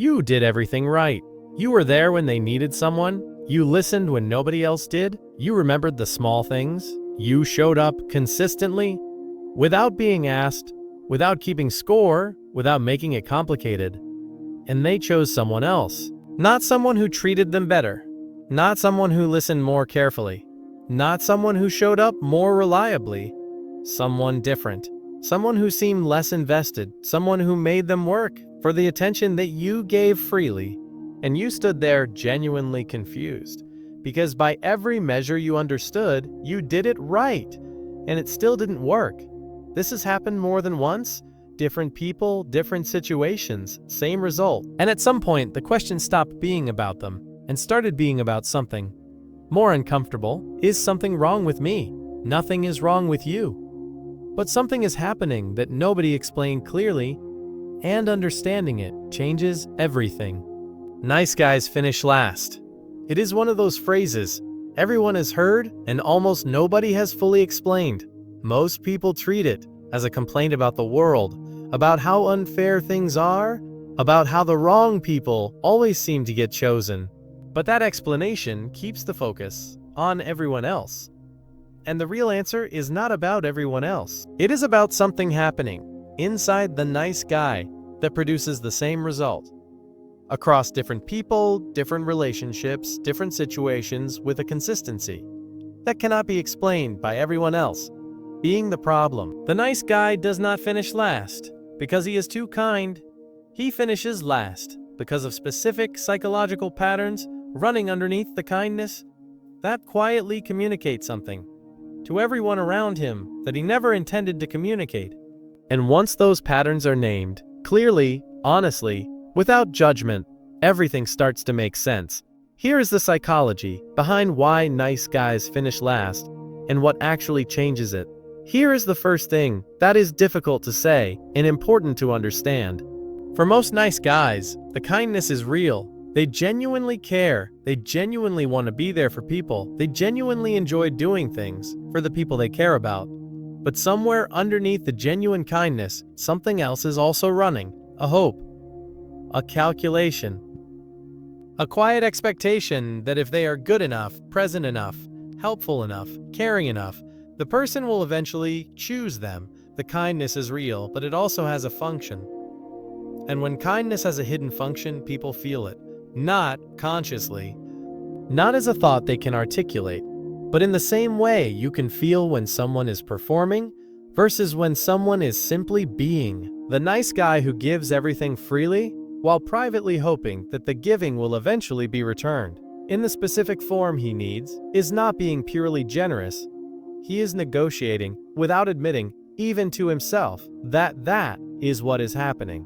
You did everything right. You were there when they needed someone. You listened when nobody else did. You remembered the small things. You showed up consistently, without being asked, without keeping score, without making it complicated. And they chose someone else. Not someone who treated them better. Not someone who listened more carefully. Not someone who showed up more reliably. Someone different. Someone who seemed less invested. Someone who made them work for the attention that you gave freely. And you stood there genuinely confused, because by every measure you understood, you did it right, and it still didn't work. This has happened more than once. Different people, different situations, same result. And at some point, the question stopped being about them and started being about something more uncomfortable. Is something wrong with me? Nothing is wrong with you. But something is happening that nobody explained clearly, and understanding it changes everything. Nice guys finish last. It is one of those phrases everyone has heard and almost nobody has fully explained. Most people treat it as a complaint about the world, about how unfair things are, about how the wrong people always seem to get chosen. But that explanation keeps the focus on everyone else. And the real answer is not about everyone else. It is about something happening inside the nice guy that produces the same result. Across different people, different relationships, different situations, with a consistency that cannot be explained by everyone else being the problem. The nice guy does not finish last because he is too kind. He finishes last because of specific psychological patterns running underneath the kindness that quietly communicate something to everyone around him that he never intended to communicate. And once those patterns are named, clearly, honestly, without judgment, everything starts to make sense. Here is the psychology behind why nice guys finish last and what actually changes it. Here is the first thing that is difficult to say and important to understand. For most nice guys, the kindness is real. They genuinely care. They genuinely want to be there for people. They genuinely enjoy doing things for the people they care about. But somewhere underneath the genuine kindness, something else is also running. A hope. A calculation. A quiet expectation that if they are good enough, present enough, helpful enough, caring enough, the person will eventually choose them. The kindness is real, but it also has a function. And when kindness has a hidden function, people feel it. Not consciously. Not as a thought they can articulate, but in the same way you can feel when someone is performing versus when someone is simply being. The nice guy who gives everything freely, while privately hoping that the giving will eventually be returned in the specific form he needs, is not being purely generous. He is negotiating without admitting, even to himself, that is what is happening.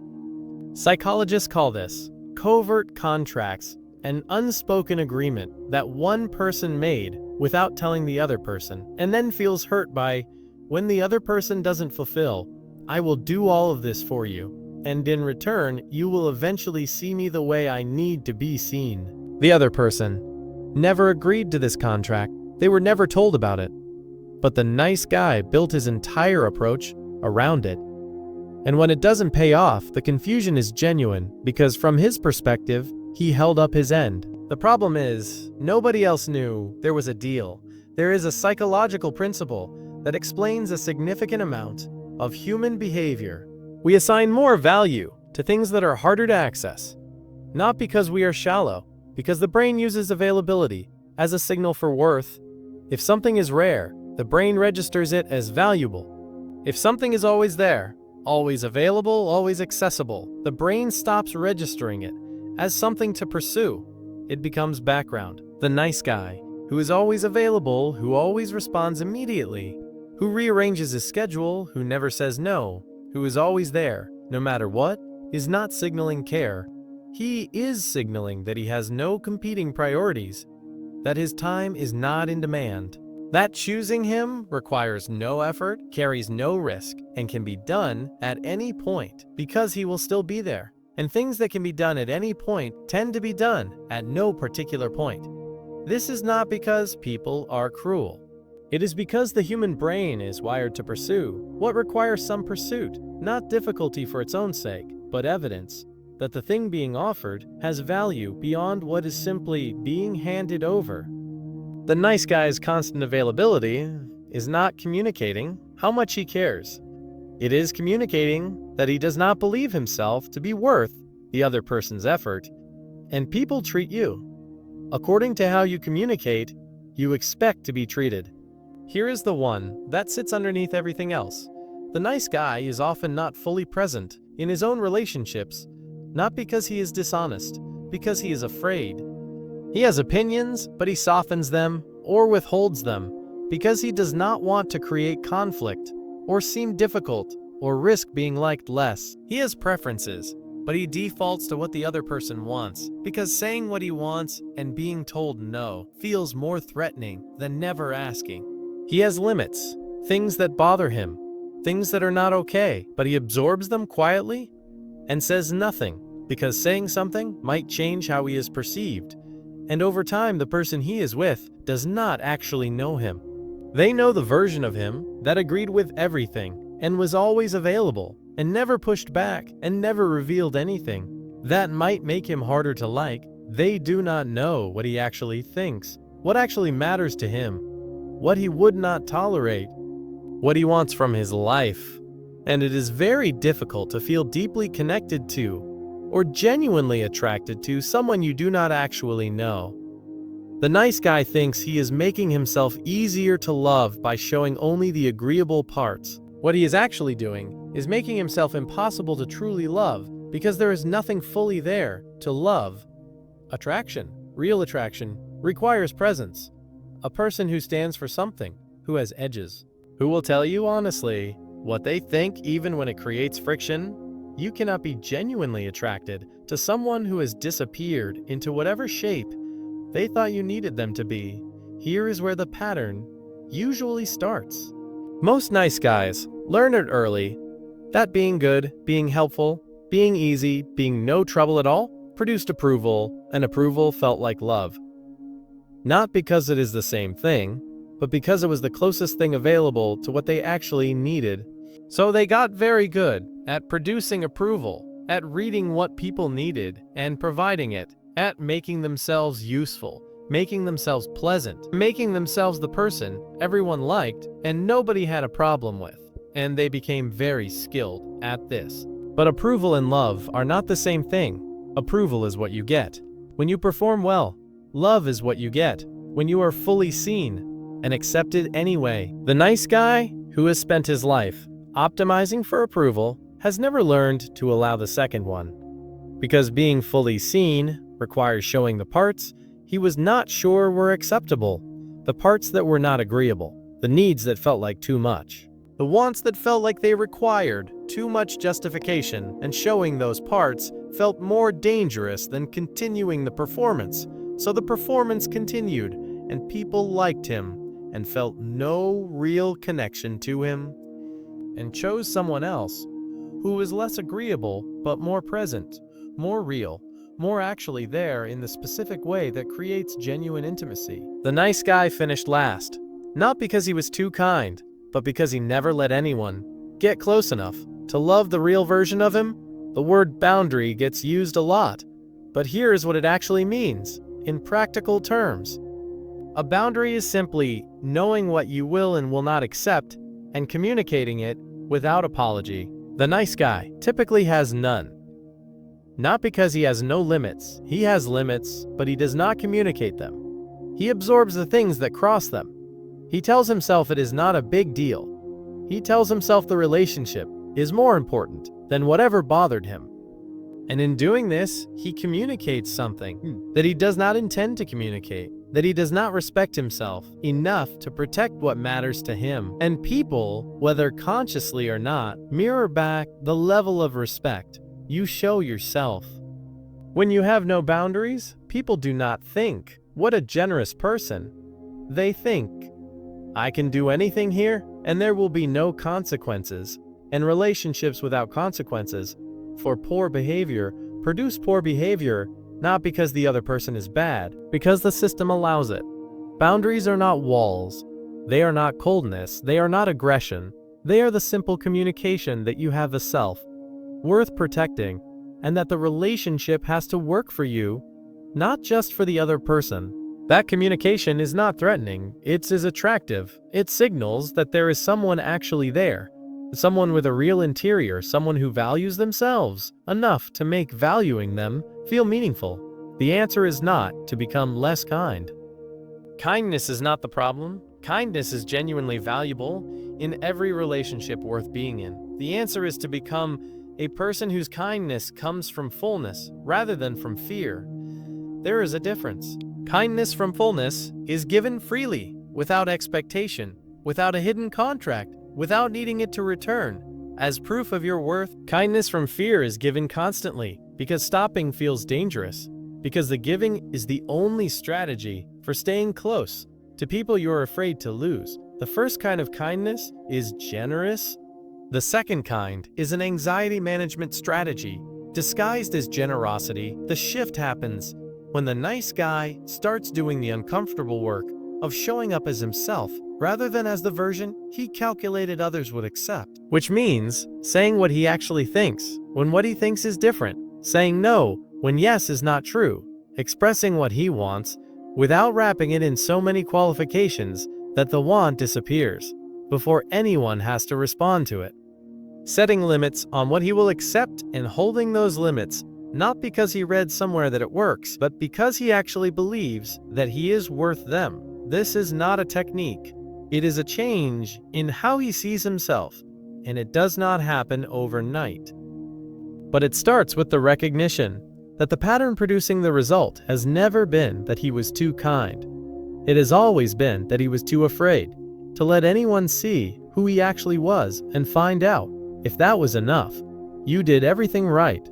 Psychologists call this covert contracts, an unspoken agreement that one person made without telling the other person, and then feels hurt by when the other person doesn't fulfill. I will do all of this for you, and in return, you will eventually see me the way I need to be seen. The other person never agreed to this contract. They were never told about it. But the nice guy built his entire approach around it. And when it doesn't pay off, the confusion is genuine because from his perspective, he held up his end. The problem is, nobody else knew there was a deal. There is a psychological principle that explains a significant amount of human behavior. We assign more value to things that are harder to access. Not because we are shallow, because the brain uses availability as a signal for worth. If something is rare, the brain registers it as valuable. If something is always there, always available, always accessible, the brain stops registering it as something to pursue. It becomes background. The nice guy, who is always available, who always responds immediately, who rearranges his schedule, who never says no, who is always there, no matter what, is not signaling care. He is signaling that he has no competing priorities, that his time is not in demand. That choosing him requires no effort, carries no risk, and can be done at any point because he will still be there. And things that can be done at any point tend to be done at no particular point. This is not because people are cruel. It is because the human brain is wired to pursue what requires some pursuit, not difficulty for its own sake, but evidence. that the thing being offered has value beyond what is simply being handed over. The nice guy's constant availability is not communicating how much he cares. It is communicating that he does not believe himself to be worth the other person's effort, and people treat you. According to how you communicate, you expect to be treated. Here is the one that sits underneath everything else. The nice guy is often not fully present in his own relationships, not because he is dishonest, because he is afraid. He has opinions, but he softens them or withholds them because he does not want to create conflict or seem difficult or risk being liked less. He has preferences, but he defaults to what the other person wants because saying what he wants and being told no feels more threatening than never asking. He has limits, things that bother him, things that are not okay, but he absorbs them quietly and says nothing because saying something might change how he is perceived. And over time, the person he is with does not actually know him. They know the version of him that agreed with everything and was always available and never pushed back and never revealed anything. That might make him harder to like. They do not know what he actually thinks, what actually matters to him, what he would not tolerate, what he wants from his life. And it is very difficult to feel deeply connected to or genuinely attracted to someone you do not actually know. The nice guy thinks he is making himself easier to love by showing only the agreeable parts. What he is actually doing is making himself impossible to truly love because there is nothing fully there to love. Attraction, real attraction, requires presence. A person who stands for something, who has edges, who will tell you honestly what they think even when it creates friction. You cannot be genuinely attracted to someone who has disappeared into whatever shape they thought you needed them to be. Here is where the pattern usually starts. Most nice guys learn it early that being good, being helpful, being easy, being no trouble at all produced approval, and approval felt like love. Not because it is the same thing, but because it was the closest thing available to what they actually needed. So they got very good at producing approval, at reading what people needed and providing it, at making themselves useful, making themselves pleasant, making themselves the person everyone liked and nobody had a problem with. And they became very skilled at this. But approval and love are not the same thing. Approval is what you get when you perform well. Love is what you get when you are fully seen and accepted anyway. The nice guy who has spent his life optimizing for approval has never learned to allow the second one. Because being fully seen requires showing the parts he was not sure were acceptable, the parts that were not agreeable, the needs that felt like too much, the wants that felt like they required too much justification, and showing those parts felt more dangerous than continuing the performance. So the performance continued, and people liked him and felt no real connection to him, and chose someone else who was less agreeable but more present, more real, more actually there in the specific way that creates genuine intimacy. The nice guy finished last, not because he was too kind, but because he never let anyone get close enough to love the real version of him. The word boundary gets used a lot, but here is what it actually means in practical terms. A boundary is simply knowing what you will and will not accept and communicating it without apology. The nice guy typically has none. Not because he has no limits. He has limits, but he does not communicate them. He absorbs the things that cross them. He tells himself it is not a big deal. He tells himself the relationship is more important than whatever bothered him. And in doing this, he communicates something that he does not intend to communicate, that he does not respect himself enough to protect what matters to him. And people, whether consciously or not, mirror back the level of respect you show yourself. When you have no boundaries, people do not think, "What a generous person." They think, "I can do anything here, and there will be no consequences." And relationships without consequences for poor behavior produce poor behavior, not because the other person is bad, because the system allows it. Boundaries are not walls. They are not coldness. They are not aggression. They are the simple communication that you have a self worth protecting, and that the relationship has to work for you, not just for the other person. That communication is not threatening, it's attractive. It signals that there is someone actually there, someone with a real interior, someone who values themselves enough to make valuing them feel meaningful. The answer is not to become less kind. Kindness is not the problem. Kindness is genuinely valuable in every relationship worth being in. The answer is to become a person whose kindness comes from fullness rather than from fear. There is a difference. Kindness from fullness is given freely, without expectation, without a hidden contract, without needing it to return. As proof of your worth, kindness from fear is given constantly, because stopping feels dangerous, because the giving is the only strategy for staying close to people you're afraid to lose. The first kind of kindness is generous. The second kind is an anxiety management strategy. Disguised as generosity, the shift happens when the nice guy starts doing the uncomfortable work of showing up as himself rather than as the version he calculated others would accept. Which means saying what he actually thinks when what he thinks is different, saying no when yes is not true, expressing what he wants without wrapping it in so many qualifications that the want disappears before anyone has to respond to it. Setting limits on what he will accept and holding those limits not because he read somewhere that it works, but because he actually believes that he is worth them. This is not a technique. It is a change in how he sees himself, and it does not happen overnight. But it starts with the recognition that the pattern producing the result has never been that he was too kind. It has always been that he was too afraid to let anyone see who he actually was and find out if that was enough. You did everything right.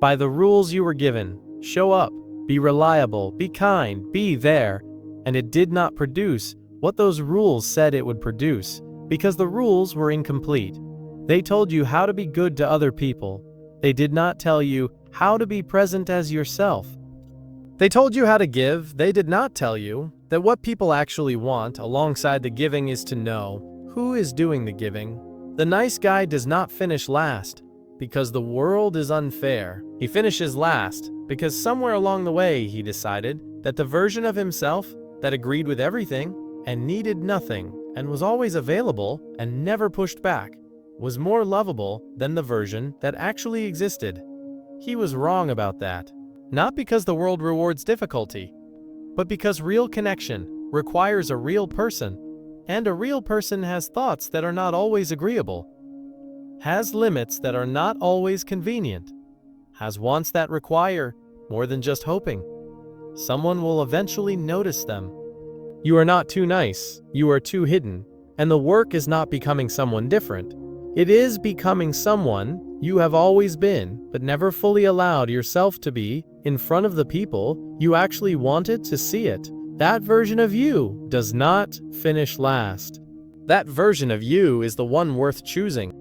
By the rules you were given, show up, be reliable, be kind, be there, and it did not produce what those rules said it would produce, because the rules were incomplete. They told you how to be good to other people. They did not tell you how to be present as yourself. They told you how to give. They did not tell you that what people actually want alongside the giving is to know who is doing the giving. The nice guy does not finish last because the world is unfair. He finishes last because somewhere along the way he decided that the version of himself that agreed with everything and needed nothing and was always available and never pushed back was more lovable than the version that actually existed. He was wrong about that. Not because the world rewards difficulty, but because real connection requires a real person, and a real person has thoughts that are not always agreeable, has limits that are not always convenient, has wants that require more than just hoping. Someone will eventually notice them. You are not too nice, you are too hidden, and the work is not becoming someone different. It is becoming someone you have always been, but never fully allowed yourself to be in front of the people you actually wanted to see it. That version of you does not finish last. That version of you is the one worth choosing.